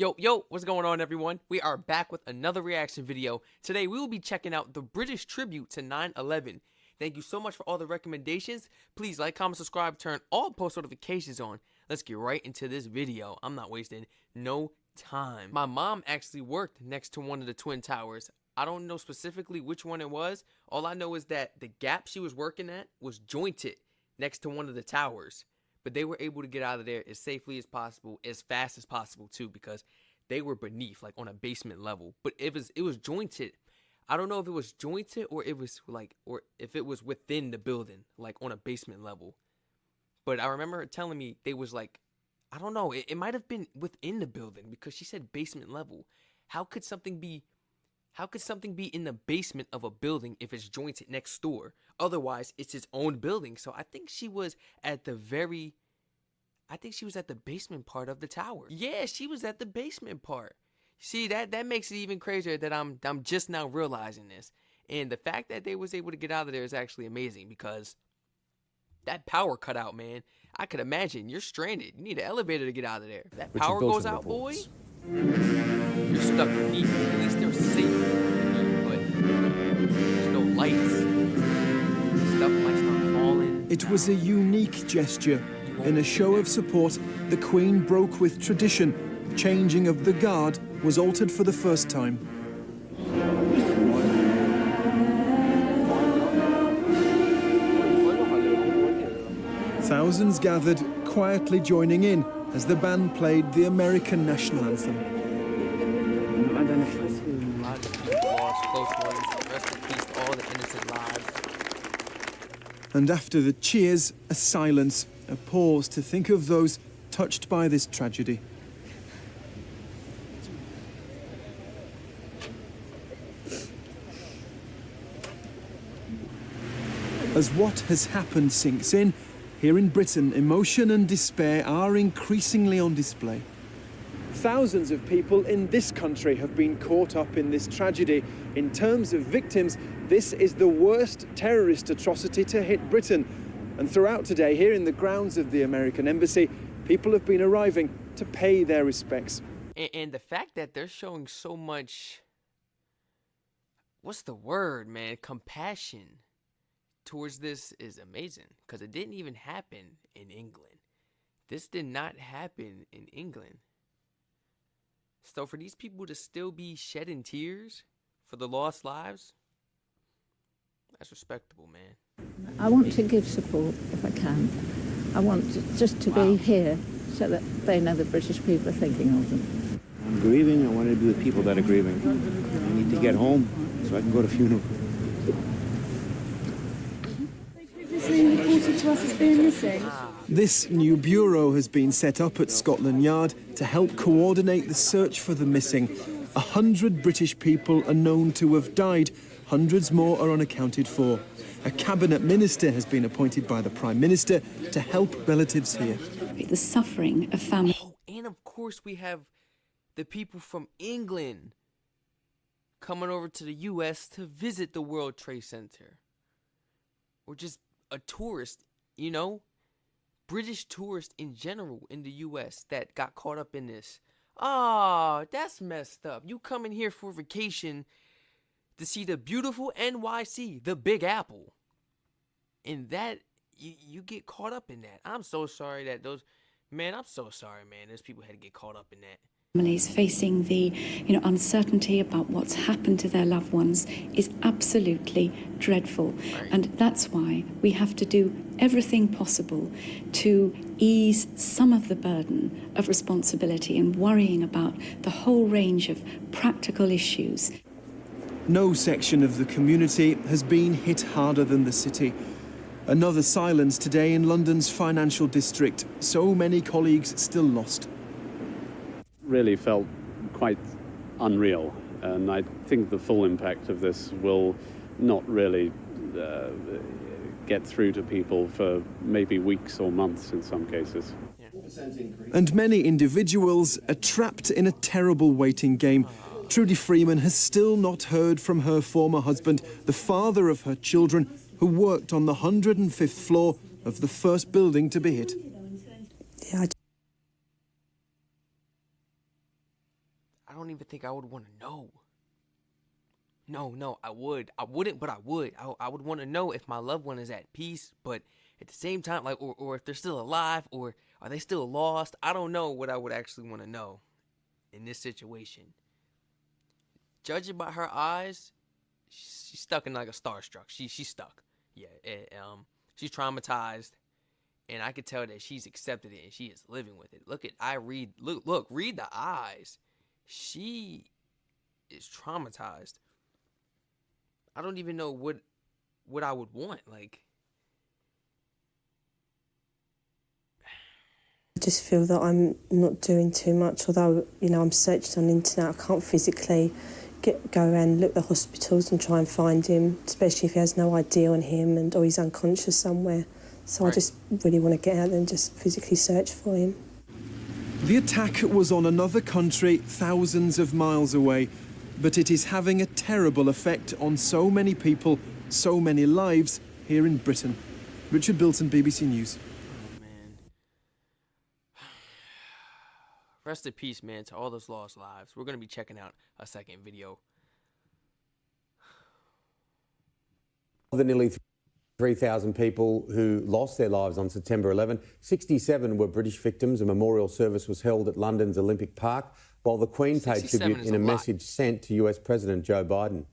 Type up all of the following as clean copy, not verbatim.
Yo, what's going on, everyone? We are back with another reaction video. Today, we will be checking out the British tribute to 9/11. Thank you so much for all the recommendations. Please like, comment, subscribe, turn all post notifications on. Let's get right into this video. I'm not wasting no time. My mom actually worked next to one of the Twin Towers. I don't know specifically which one it was. All I know is that the gap she was working at was jointed next to one of the towers. But they were able to get out of there as safely as possible, as fast as possible too, because they were beneath, like on a basement level. But it was jointed. I don't know if it was jointed or it was like, or if it was within the building, like on a basement level. But I remember her telling me they was like, I don't know, it might have been within the building because she said basement level. How could something be in the basement of a building if it's jointed next door? Otherwise, it's its own building. So I think she was at the basement part of the tower. Yeah, she was at the basement part. See, that makes it even crazier that I'm just now realizing this. And the fact that they was able to get out of there is actually amazing because that power cut out, man. I could imagine you're stranded. You need an elevator to get out of there. If that power goes out, boy, you're stuck beneath. At least they're safe beneath, but there's no lights. Stuff might start falling. It was a unique gesture. In a show of support, the Queen broke with tradition. Changing of the guard was altered for the first time. Thousands gathered, quietly joining in as the band played the American national anthem. Rest in peace to all the innocent lives. And after the cheers, a silence, a pause to think of those touched by this tragedy. As what has happened sinks in, here in Britain, emotion and despair are increasingly on display. Thousands of people in this country have been caught up in this tragedy. In terms of victims, this is the worst terrorist atrocity to hit Britain. And throughout today, here in the grounds of the American Embassy, people have been arriving to pay their respects. And the fact that they're showing so much, what's the word, man? Compassion towards this is amazing because it didn't even happen in England. This did not happen in England. So for these people to still be shedding tears for the lost lives, that's respectable, man. I want to give support if I can. I want just to be here so that they know the British people are thinking of them. I'm grieving. I want to be with people that are grieving. I need to get home so I can go to funeral. Reported to us as being missing. This new bureau has been set up at Scotland Yard to help coordinate the search for the missing. 100 British people are known to have died. Hundreds more are unaccounted for. A cabinet minister has been appointed by the Prime Minister to help relatives here. The suffering of families. Oh, and of course we have the people from England coming over to the U.S. to visit the World Trade Center. Or just a tourist, you know? British tourists in general in the U.S. that got caught up in this. Ah, that's messed up. You coming here for vacation to see the beautiful NYC, the Big Apple. And that, you get caught up in that. I'm so sorry that I'm so sorry, man. Those people had to get caught up in that. Families facing the uncertainty about what's happened to their loved ones is absolutely dreadful. Right. And that's why we have to do everything possible to ease some of the burden of responsibility and worrying about the whole range of practical issues. No section of the community has been hit harder than the city. Another silence today in London's financial district. So many colleagues still lost. Really felt quite unreal, and I think the full impact of this will not really get through to people for maybe weeks or months in some cases. And many individuals are trapped in a terrible waiting game. Trudy Freeman has still not heard from her former husband, the father of her children, who worked on the 105th floor of the first building to be hit. Yeah, I don't even think I would want to know. No, I would. I wouldn't, but I would. I would want to know if my loved one is at peace, but at the same time, like, or if they're still alive, or are they still lost? I don't know what I would actually want to know in this situation. Judging by her eyes, she's stuck in like a starstruck. She's stuck. Yeah. She's traumatized, and I could tell that she's accepted it and she is living with it. Read the eyes. She is traumatized. I don't even know what I would want. Like, I just feel that I'm not doing too much, although, I'm searching on the internet. I can't physically go around and look at the hospitals and try and find him, especially if he has no idea on him or he's unconscious somewhere. So right. I just really want to get out there and just physically search for him. The attack was on another country thousands of miles away, but it is having a terrible effect on so many people, so many lives here in Britain. Richard Bilton, BBC News. Oh, man. Rest in peace, man, to all those lost lives. We're going to be checking out a second video. Of the nearly 3,000 people who lost their lives on September 11, 67 were British victims. A memorial service was held at London's Olympic Park, while the Queen paid tribute in a message sent to US President Joe Biden.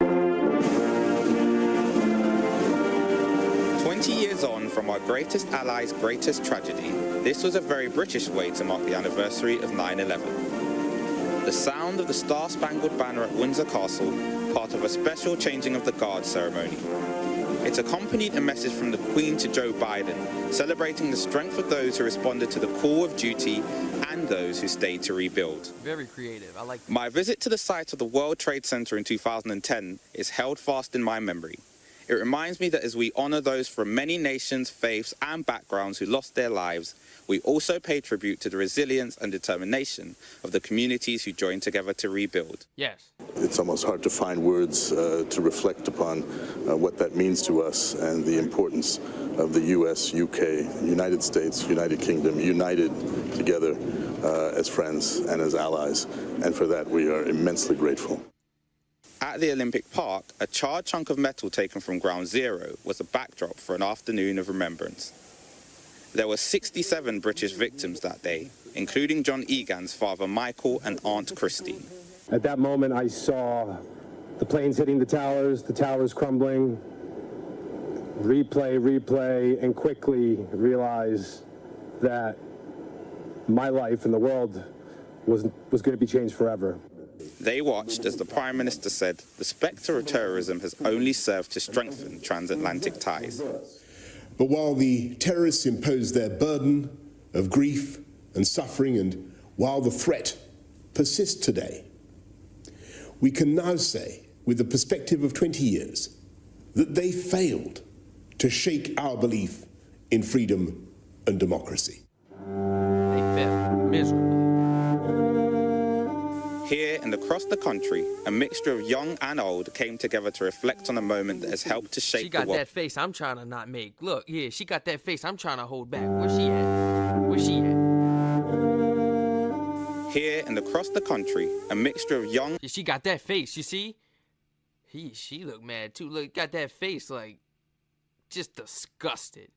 20 years on from our greatest ally's greatest tragedy, this was a very British way to mark the anniversary of 9/11. The sound of the Star-Spangled Banner at Windsor Castle, part of a special changing of the guard ceremony. It accompanied a message from the Queen to Joe Biden, celebrating the strength of those who responded to the call of duty and those who stayed to rebuild. Very creative. I like that. My visit to the site of the World Trade Center in 2010 is held fast in my memory. It reminds me that as we honor those from many nations, faiths, and backgrounds who lost their lives, we also pay tribute to the resilience and determination of the communities who joined together to rebuild. Yes. It's almost hard to find words to reflect upon what that means to us and the importance of the US, UK, United States, United Kingdom, united together as friends and as allies. And for that, we are immensely grateful. At the Olympic Park, a charred chunk of metal taken from Ground Zero was a backdrop for an afternoon of remembrance. There were 67 British victims that day, including John Egan's father Michael and Aunt Christine. At that moment, I saw the planes hitting the towers crumbling, replay, and quickly realize that my life and the world was going to be changed forever. They watched as the Prime Minister said, the spectre of terrorism has only served to strengthen transatlantic ties. But while the terrorists impose their burden of grief and suffering, and while the threat persists today, we can now say, with the perspective of 20 years, that they failed to shake our belief in freedom and democracy. They failed miserably. Here and across the country, a mixture of young and old came together to reflect on a moment that has helped to shape the world. She got that face I'm trying to not make. Look, yeah, she got that face I'm trying to hold back. Where's she at? Where's she at? Here and across the country, a mixture of young... She got that face, you see? She looked mad too. Look, got that face like just disgusted.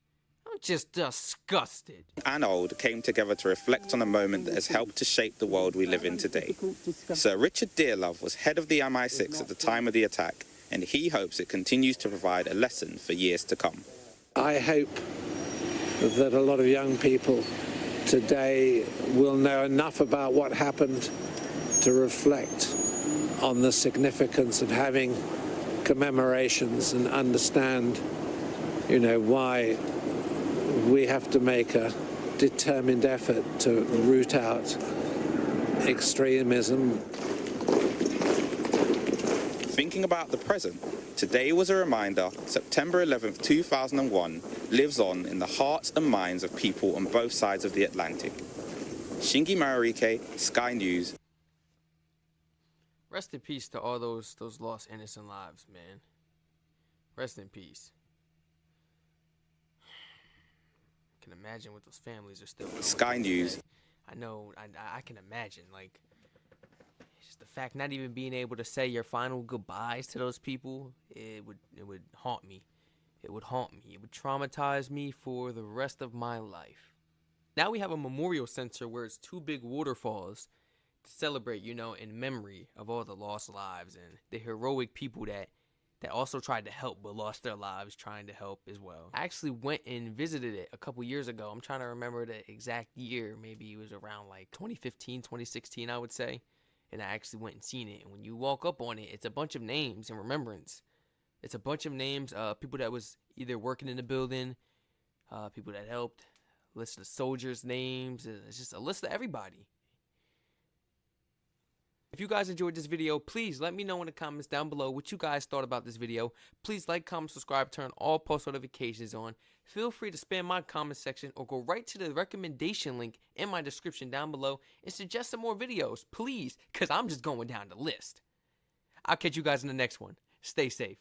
I'm just disgusted. And old came together to reflect on a moment that has helped to shape the world we live in today. Sir Richard Dearlove was head of the MI6 at the time of the attack, and he hopes it continues to provide a lesson for years to come. I hope that a lot of young people today will know enough about what happened to reflect on the significance of having commemorations and understand, why we have to make a determined effort to root out extremism. Thinking about the present, today was a reminder September 11th, 2001 lives on in the hearts and minds of people on both sides of the Atlantic. Shingi Marurike, Sky News. Rest in peace to all those lost innocent lives, man. Rest in peace. I can imagine what those families are still doing. Sky News. I know, I can imagine, like, just the fact not even being able to say your final goodbyes to those people, it would haunt me. It would haunt me. It would traumatize me for the rest of my life. Now we have a memorial center where it's 2 big waterfalls to celebrate, you know, in memory of all the lost lives and the heroic people that also tried to help but lost their lives trying to help as well. I actually went and visited it a couple years ago. I'm trying to remember the exact year. Maybe it was around like 2015, 2016, I would say. And I actually went and seen it. And when you walk up on it, it's a bunch of names in remembrance. It's a bunch of names, people that was either working in the building, people that helped, list of soldiers' names. It's just a list of everybody. If you guys enjoyed this video, please let me know in the comments down below what you guys thought about this video. Please like, comment, subscribe, turn all post notifications on. Feel free to spam my comment section or go right to the recommendation link in my description down below and suggest some more videos, please, because I'm just going down the list. I'll catch you guys in the next one. Stay safe.